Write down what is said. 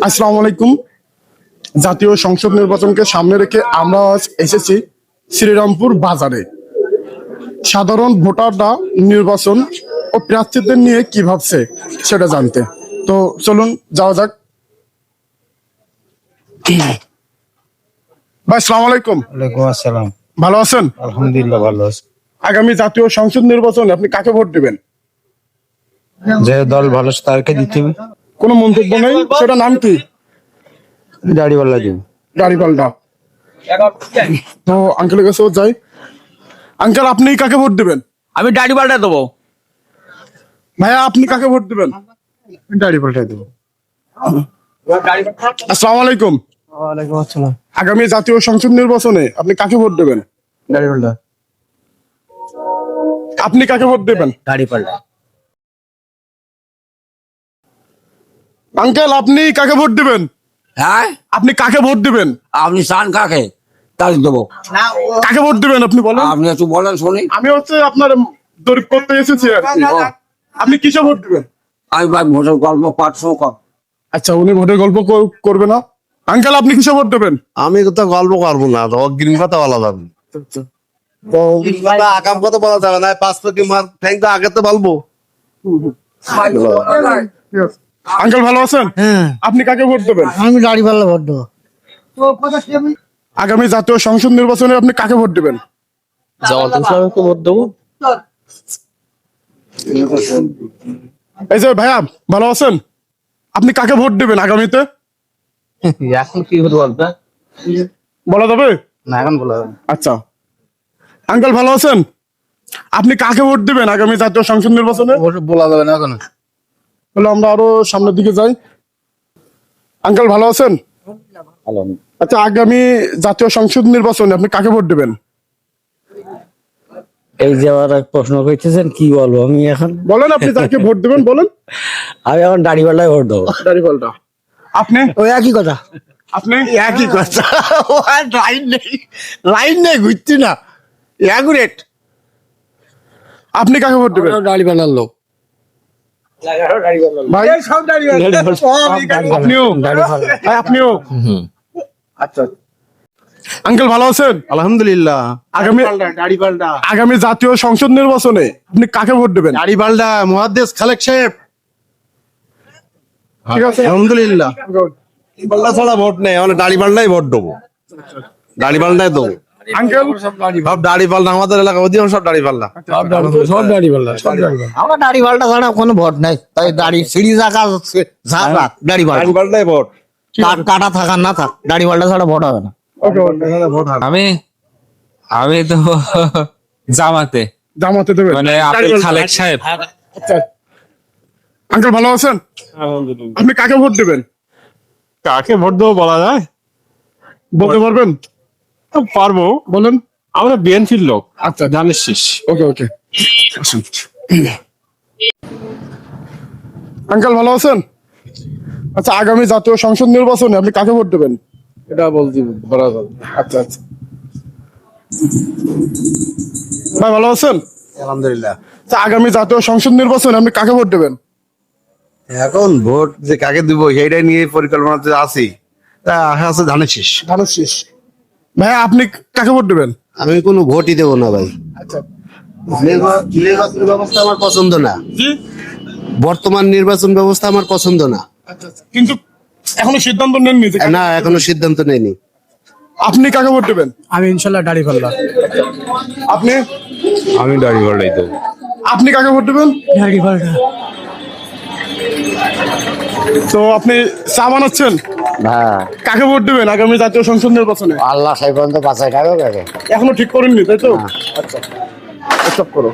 আসসালামু আলাইকুম। জাতীয় সংসদ নির্বাচনকে সামনে রেখে আমরা আজ এসেছি শ্রীরামপুর বাজারে। সাধারণ ভোটাররা নির্বাচন ও প্রার্থীদের নিয়ে কি ভাবছে সেটা জানতে। তো চলুন যাওয়া যাক। ভাই আসসালামু আলাইকুম। ওয়ালাইকুম আসসালাম। ভালো আছেন? আলহামদুলিল্লাহ ভালো আছি। আগামী জাতীয় সংসদ নির্বাচনে আপনি কাকে ভোট দিবেন? যে দল ভালো তারকে দিতে হবে। কোনো মন্তব্য নেই, সেটা নাম কি? দাড়িওয়ালা দিন। দাড়িপাল্টা। তো আঙ্কেলের কাছেও যাই। আঙ্কেল, আপনি কাকে ভোট দিবেন? আমি দাড়ি পাল্টা দেবো। ভাইয়া, আপনি কাকে ভোট দিবেন? দাড়ি পাল্টাই দেবো। আসসালামু আলাইকুম। ওয়ালাইকুম আসসালাম। আগামী জাতীয় সংসদ নির্বাচনে আপনি কাকে ভোট দেবেন? দাড়িওয়ালা। আপনি কাকে ভোট দেবেন? দাড়ি পাল্টা। আঙ্কেল, আপনি কাকে ভোট দিবেন? হ্যাঁ, আপনি কাকে ভোট দিবেন? আপনি চান কাকে তাই দেবো। কাকে ভোট দিবেন আপনি বলেন। আপনি একটু বলেন শুনি। আমি হচ্ছে আপনার জরিপ করতে এসেছি আর কি। আপনি কিসে ভোট দিবেন? আমি ভাই ভোটের গল্প পাঠশো কম। আচ্ছা, উনি ভোটের গল্প করবে না। আঙ্কেল, আপনি কিসে ভোট দেবেন? আমি তো গল্প করবো না, অগ্রিম কথা বলা যাবে না। তো আগাম কথা বলা যাবে না, 5 কোটি মার ঠ্যাংটা আগে তো বলবো। আঙ্কেল, ভালো আছেন? আপনি কাকে ভোট দেবেন? আমি দাড়ি পাল্লা ভোট দেবো। আগামী জাতীয় সংসদ নির্বাচনে আপনি কাকে ভোট দিবেন? জামাতে ভোট দেবো। এই যে ভাইয়া, ভালো আছেন? আপনি কাকে ভোট দিবেন আগামীতে? এখন কি ভোট বলতে বলা যাবে না, এখন বলা যাবে না। আচ্ছা। আঙ্কেল, ভালো আছেন? আপনি কাকে ভোট দিবেন আগামী জাতীয় সংসদ নির্বাচনে? বলা যাবে না এখন। তাহলে আমরা আরো সামনের দিকে যাই। আঙ্কেল, ভালো আছেন? আচ্ছা, আগামী জাতীয় সংসদ নির্বাচনে আপনি কাকে ভোট দিবেন? এই যে আবার এক প্রশ্ন করতেছেন, কি বলবো আমি এখন? বলেন, আপনি যাকে ভোট দিবেন বলেন। আমি এখন দাড়িওয়ালায় ভোট দেবো। দাড়িপাল্টা। আপনি? ওই একই কথা। আপনি? একই কথা, লাইন নেই ঘুরছি না, অ্যাকুরেট। আপনি কাকে ভোট দিবেন? দাড়িওয়ালার লোক। ভাই, আপনিও? ভাই, আপনিও? আচ্ছা। আঙ্কেল, ভালো আছেন? আলহামদুলিল্লাহ। আগামী জাতীয় সংসদ নির্বাচনে আপনি কাকে ভোট দেবেন? দাড়ি পাল্টা মুহাদ্দিস খালেক সাহেব। ঠিক আছে। আলহামদুলিল্লাহ। পাল্টা ছাড়া ভোট নেই, আমরা দাড়ি পাল্টাই ভোট দেবো। দাড়ি পাল্টাই দেবো। আঙ্কেল, সব দাড়ি পাল্টা, আমাদের এলাকা অধিকাংশ সব দাড়ি পাল্টা। সব দাড়িওয়ালা। আমার দাড়ি পাল্টা ছাড়া কোনো ভোট নাই, তাই দাড়ি সিঁড়ি জায়গা দাড়ি পাল্টা। দাড়ি পাল্টাই ভোট। কাটা থাকা না থাক, দাড়ি পাল্টা ছাড়া ভোট হবে না। আমি আমি তো জামাতে, জামাতে দেবেন? মানে আপনি খালেক সাহেব। আচ্ছা। আঙ্কেল, ভালো আছেন? আপনি কাকে ভোট দেবেন? কাকে ভোট দেবো বলা যায়? বলতে পারবেন? পারবো। বলেন। আমরা বিএনপির লোক। আচ্ছা, জানিস। ওকে ওকে। আঙ্কেল, ভালো আছেন? আচ্ছা, আগামী জাতীয় সংসদ নির্বাচনে আপনি কাকে ভোট দেবেন? এটা বলছি বলা যাবে। আচ্ছা আচ্ছা। ভাই, ভালো আছেন? আলহামদুলিল্লাহ। আচ্ছা, আগামী জাতীয় সংসদ নির্বাচনে আপনি কাকে ভোট দেবেন? এখন ভোট যে কাকে দিব সেইটাই নিয়ে পরিকল্পনাতে আছি। তা আশা আছে ধানের শীষ। ধানের শীষ। ভাইয়া, আপনি কাকে ভোট দেবেন? আমি কোনো ভোটই দেবো না ভাই। আচ্ছা। নির্বাচন ব্যবস্থা আমার পছন্দ না। জি? বর্তমান নির্বাচন ব্যবস্থা আমার পছন্দ না। আচ্ছা, কিন্তু এখনো সিদ্ধান্ত নেননি যে না, এখনো সিদ্ধান্ত নেইনি। আপনি কাকে ভোট দেবেন? আমি ইনশাল্লাহ দাড়ি পাল্লা। আপনি? আমি দাড়ি পাল্টাই দেবো। আপনি কাকে ভোট দেবেন? দাড়ি পাল্টা। তো আপনি চা বানাচ্ছেন? হ্যাঁ, কাকে ভোট দেবেন আগামী জাতীয় সংসদ নির্বাচনে? আল্লাহ সেই পর্যন্ত বাঁচাই থাকো কাকে। এখনো ঠিক করেননি, তাই তো? আচ্ছা, এসব করো।